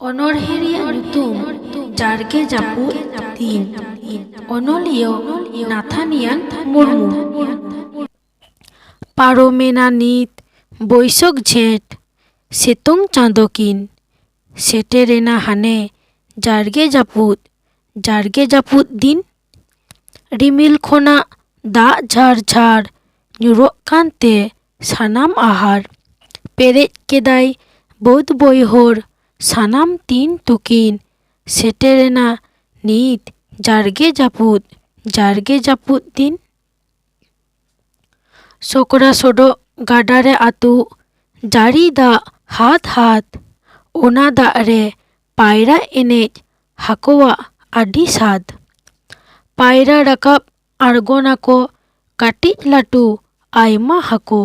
ᱚᱱᱚᱬᱦᱮ ᱨᱮᱭᱟᱜ ᱧᱩᱛᱩᱢ ᱡᱟᱨᱜᱮ ᱡᱟᱹᱯᱩᱫ ᱫᱤᱱ᱾ ᱚᱱᱚᱞᱤᱭᱟᱹ ᱱᱟᱛᱷᱟᱱᱤᱭᱟᱱ ᱢᱩᱨᱢᱩ᱾ ᱯᱟᱨᱚᱢᱮᱱᱟ ᱱᱤᱛ ᱵᱟᱹᱭᱥᱟᱹᱠᱷ ᱡᱷᱮᱸᱴ, ᱥᱤᱛᱩᱝ ᱪᱟᱸᱫᱳ ᱠᱤᱱ ᱥᱮᱴᱮᱨᱮᱱᱟ ᱦᱟᱱᱮ ᱡᱟᱨᱜᱮ ᱡᱟᱹᱯᱩᱫ ᱫᱤᱱ᱾ ᱨᱤᱢᱤᱞ ᱠᱷᱚᱱᱟᱜ ᱫᱟᱜ ᱡᱷᱟᱨ ᱡᱷᱟᱨ ᱧᱩᱨᱚᱜ ᱠᱟᱱᱛᱮ ᱥᱟᱱᱟᱢ ᱟᱦᱟᱨ ᱯᱮᱨᱮᱡ ᱠᱮᱫᱟᱭ ᱵᱟᱹᱫ ᱵᱟᱹᱭᱦᱟᱹᱲ ᱥᱟᱱᱟᱢ ᱛᱤᱱ ᱛᱩᱠᱤᱱ ᱥᱮᱴᱮᱨᱮᱱᱟ ᱱᱤᱛ ᱡᱟᱨᱜᱮ ᱡᱟᱹᱯᱩᱫ ᱫᱤᱱ᱾ ᱥᱚᱠᱲᱟ ᱥᱚᱰᱚᱜ ᱜᱟᱰᱟᱨᱮ ᱟᱹᱛᱩᱜ ᱡᱟᱹᱲᱤ ᱫᱟᱜ ᱦᱟᱫ ᱦᱟᱫ, ᱚᱱᱟ ᱫᱟᱜ ᱨᱮ ᱯᱟᱭᱨᱟ ᱮᱱᱮᱡ ᱦᱟᱠᱳᱣᱟᱜ ᱟᱹᱰᱤ ᱥᱟᱫ᱾ ᱯᱟᱭᱨᱟ ᱨᱟᱠᱟᱵ ᱟᱬᱜᱚᱱᱟᱠᱚ ᱠᱟᱹᱴᱤᱡ ᱞᱟᱹᱴᱩ ᱟᱭᱢᱟ ᱦᱟᱠᱳ᱾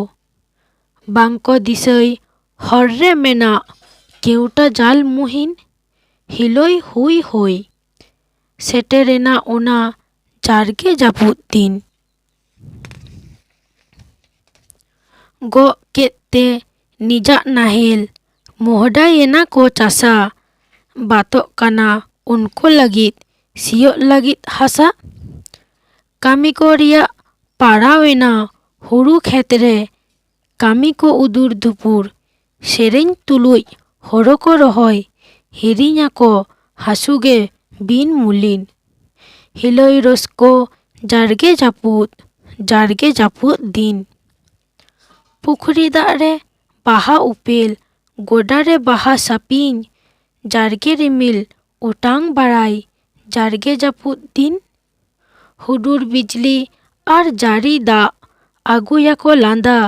ᱵᱟᱝᱠᱚ ᱫᱤᱥᱟᱹᱭ ᱦᱚᱨ ᱨᱮ ᱢᱮᱱᱟᱜ ᱠᱮᱣᱴᱟ ᱡᱟᱞ ᱢᱩᱦᱤᱱ᱾ ᱦᱤᱞᱳᱭ ᱦᱩᱭ ᱦᱳᱭ ᱥᱮᱴᱮᱨᱮᱱᱟ ᱚᱱᱟ ᱡᱟᱨᱜᱮ ᱡᱟᱹᱯᱩᱫ ᱫᱤᱱ᱾ ᱜᱚᱜ ᱠᱮᱫ ᱛᱮ ᱱᱤᱡᱟᱜ ᱱᱟᱦᱮᱞ, ᱢᱚᱦᱰᱟᱭᱮᱱᱟ ᱠᱚ ᱪᱟᱥᱟ᱾ ᱵᱟᱛᱚᱜ ᱠᱟᱱᱟ ᱩᱱᱠᱚ ᱞᱟᱹᱜᱤᱫ ᱥᱤᱭᱳᱜ ᱞᱟᱹᱜᱤᱫ ᱦᱟᱥᱟ᱾ ᱠᱟᱹᱢᱤ ᱠᱚ ᱨᱮᱭᱟᱜ ᱯᱟᱲᱟᱣᱮᱱᱟ ᱦᱩᱲᱩ ᱠᱷᱮᱛ ᱨᱮ᱾ ᱠᱟᱹᱢᱤ ᱠᱚ ᱩᱫᱩᱨ ᱫᱩᱯᱩᱨ, ᱥᱮᱨᱮᱧ ᱛᱩᱞᱩᱡ ᱦᱳᱲᱳ ᱠᱚ ᱨᱚᱦᱚᱭ ᱦᱤᱲᱤᱧᱟᱠᱚ ᱦᱟᱥᱩᱜᱮ ᱵᱤᱱ ᱢᱩᱞᱤᱱ᱾ ᱦᱤᱞᱳᱭ ᱨᱚᱥᱠᱳ ᱡᱟᱨᱜᱮ ᱡᱟᱹᱯᱩᱫ ᱫᱤᱱ᱾ ᱯᱩᱠᱷᱨᱤ ᱫᱟᱜ ᱨᱮ ᱵᱟᱦᱟ ᱩᱯᱮᱞ, ᱜᱚᱰᱟ ᱨᱮ ᱵᱟᱦᱟ ᱥᱟᱯᱤᱧ, ᱡᱟᱨᱜᱮ ᱨᱤᱢᱤᱞ ᱚᱴᱟᱝ ᱵᱟᱲᱟᱭ ᱡᱟᱨᱜᱮ ᱡᱟᱹᱯᱩᱫ ᱫᱤᱱ᱾ ᱦᱩᱰᱩᱨ ᱵᱤᱡᱽᱞᱤ ᱟᱨ ᱡᱟᱹᱲᱤ ᱫᱟᱜ ᱟᱹᱜᱩᱭᱟᱠᱚ ᱞᱟᱸᱫᱟ,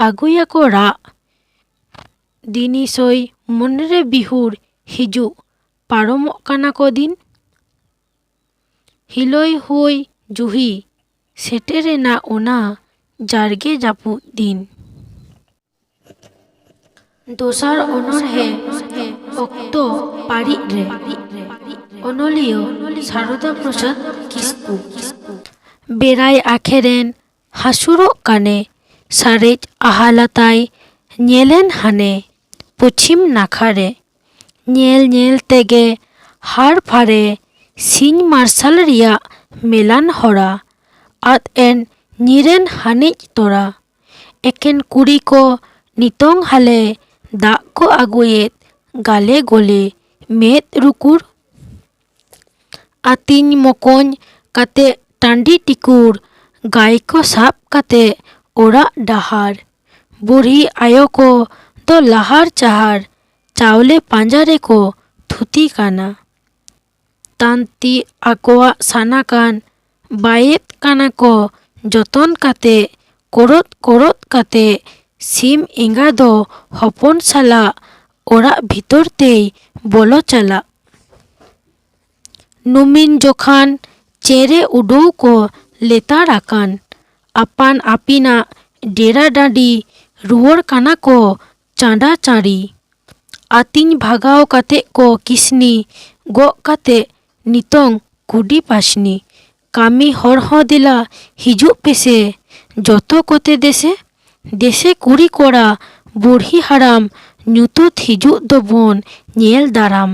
ᱟᱹᱜᱩᱭᱟᱠᱚ ᱨᱟᱜ᱾ ᱫᱤᱱᱤᱥᱚᱭ ᱢᱚᱱᱮᱨᱮ ᱵᱤᱦᱩᱨ ᱦᱤᱡᱩᱜ ᱯᱟᱨᱚᱢᱚᱜ ᱠᱟᱱᱟ ᱠᱚ ᱫᱤᱱ᱾ ᱦᱤᱞᱳᱭ ᱦᱩᱭ ᱡᱩᱦᱤ ᱥᱮᱴᱮᱨᱮᱱᱟ ᱚᱱᱟ ᱡᱟᱨᱜᱮ ᱡᱟᱹᱯᱩᱫ ᱫᱤᱱ᱾ ᱫᱚᱥᱟᱨ ᱚᱱᱚᱬᱦᱮ ᱚᱠᱛᱚ ᱯᱟᱹᱲᱤᱡ ᱨᱮ᱾ ᱚᱱᱚᱞᱤᱭᱟᱹ ᱥᱟᱨᱚᱫᱟ ᱯᱨᱚᱥᱟᱫ ᱠᱤᱥᱠᱩ᱾ ᱵᱮᱲᱟᱭ ᱟᱠᱷᱮᱨᱮᱱ ᱦᱟᱹᱥᱩᱨᱚᱜ ᱠᱟᱱᱮ, ᱥᱟᱨᱮᱡ ᱟᱦᱟᱞᱟᱛᱟᱭ ᱧᱮᱞᱮᱱ ᱦᱟᱱᱮ ᱯᱚᱪᱷᱤᱢ ᱱᱟᱠᱷᱟᱨᱮ᱾ ᱧᱮᱞ ᱧᱮᱞ ᱛᱮᱜᱮ ᱦᱟᱨ ᱯᱷᱟᱨᱮ ᱥᱤᱧ ᱢᱟᱨᱥᱟᱞ ᱨᱮᱭᱟᱜ ᱢᱮᱞᱟᱱ ᱦᱚᱨᱟ᱾ ᱟᱫ ᱮᱱ ᱧᱤᱨᱮᱱ ᱦᱟᱹᱱᱤᱡ ᱛᱚᱨᱟ᱾ ᱮᱠᱮᱱ ᱠᱩᱲᱤ ᱠᱚ ᱱᱤᱛᱚᱝ ᱦᱟᱞᱮ ᱫᱟᱜ ᱠᱚ ᱟᱹᱜᱩᱭᱮᱫ ᱜᱟᱞᱮ ᱜᱚᱞᱮ ᱢᱮᱫ ᱨᱩᱠᱩᱲ᱾ ᱟᱹᱛᱤᱧ ᱢᱚᱠᱚᱧ ᱠᱟᱛᱮ ᱴᱟᱺᱰᱤ ᱴᱤᱠᱩᱨ, ᱜᱟᱹᱭ ᱠᱚ ᱥᱟᱵ ᱠᱟᱛᱮ ᱚᱲᱟᱜ ᱰᱟᱦᱟᱨ᱾ ᱵᱩᱲᱦᱤ ᱟᱭᱳ ᱠᱚ ᱫᱚ ᱞᱟᱦᱟᱨ ᱪᱟᱦᱟᱨ ᱪᱟᱣᱞᱮ ᱯᱟᱸᱡᱟ ᱨᱮᱠᱚ ᱛᱷᱩᱛᱤ ᱠᱟᱱᱟ᱾ ᱛᱟᱱᱛᱤ ᱟᱠᱚᱣᱟᱜ ᱥᱟᱱᱟ ᱠᱟᱱ ᱵᱟᱭᱮᱫ ᱠᱟᱱᱟ ᱠᱚ ᱡᱚᱛᱚᱱ ᱠᱟᱛᱮ ᱠᱚᱨᱚᱫ ᱠᱟᱛᱮ᱾ ᱥᱤᱢ ᱮᱸᱜᱟ ᱫᱚ ᱦᱚᱯᱚᱱ ᱥᱟᱞᱟᱜ ᱚᱲᱟᱜ ᱵᱷᱤᱛᱟᱹᱨ ᱛᱮᱭ ᱵᱚᱞᱚ ᱪᱟᱞᱟᱜ᱾ ᱱᱩᱢᱤᱱ ᱡᱚᱠᱷᱟᱱ ᱪᱮᱸᱨᱮ ᱩᱰᱟᱹᱣ ᱠᱚ ᱞᱮᱛᱟᱲ ᱟᱠᱟᱱ᱾ ᱟᱯᱟᱱ ᱟᱹᱯᱤᱱᱟᱜ ᱰᱮᱨᱟ ᱰᱟᱹᱰᱤ ᱨᱩᱣᱟᱹᱲ ᱠᱟᱱᱟ ᱠᱚ ᱪᱟᱸᱰᱟ ᱪᱟᱸᱲᱤ᱾ ᱟᱹᱛᱤᱧ ᱵᱷᱟᱜᱟᱣ ᱠᱟᱛᱮᱜ ᱠᱚ ᱠᱤᱥᱱᱤ ᱜᱚᱜ ᱠᱟᱛᱮᱜ ᱱᱤᱛᱚᱝ ᱠᱩᱰᱤ ᱯᱟᱥᱱᱤ᱾ ᱠᱟᱹᱢᱤ ᱦᱚᱲ ᱦᱚᱸ ᱫᱮᱞᱟ ᱦᱤᱡᱩᱜ ᱯᱮᱥᱮ ᱡᱚᱛᱚ ᱠᱚᱛᱮ ᱫᱮᱥᱮ ᱠᱩᱲᱤ ᱠᱚᱲᱟ ᱵᱩᱲᱦᱤ ᱦᱟᱲᱟᱢ ᱧᱩᱛᱟᱹᱛ ᱦᱤᱡᱩᱜ ᱫᱚᱵᱚᱱ ᱧᱮᱞ ᱫᱟᱨᱟᱢ᱾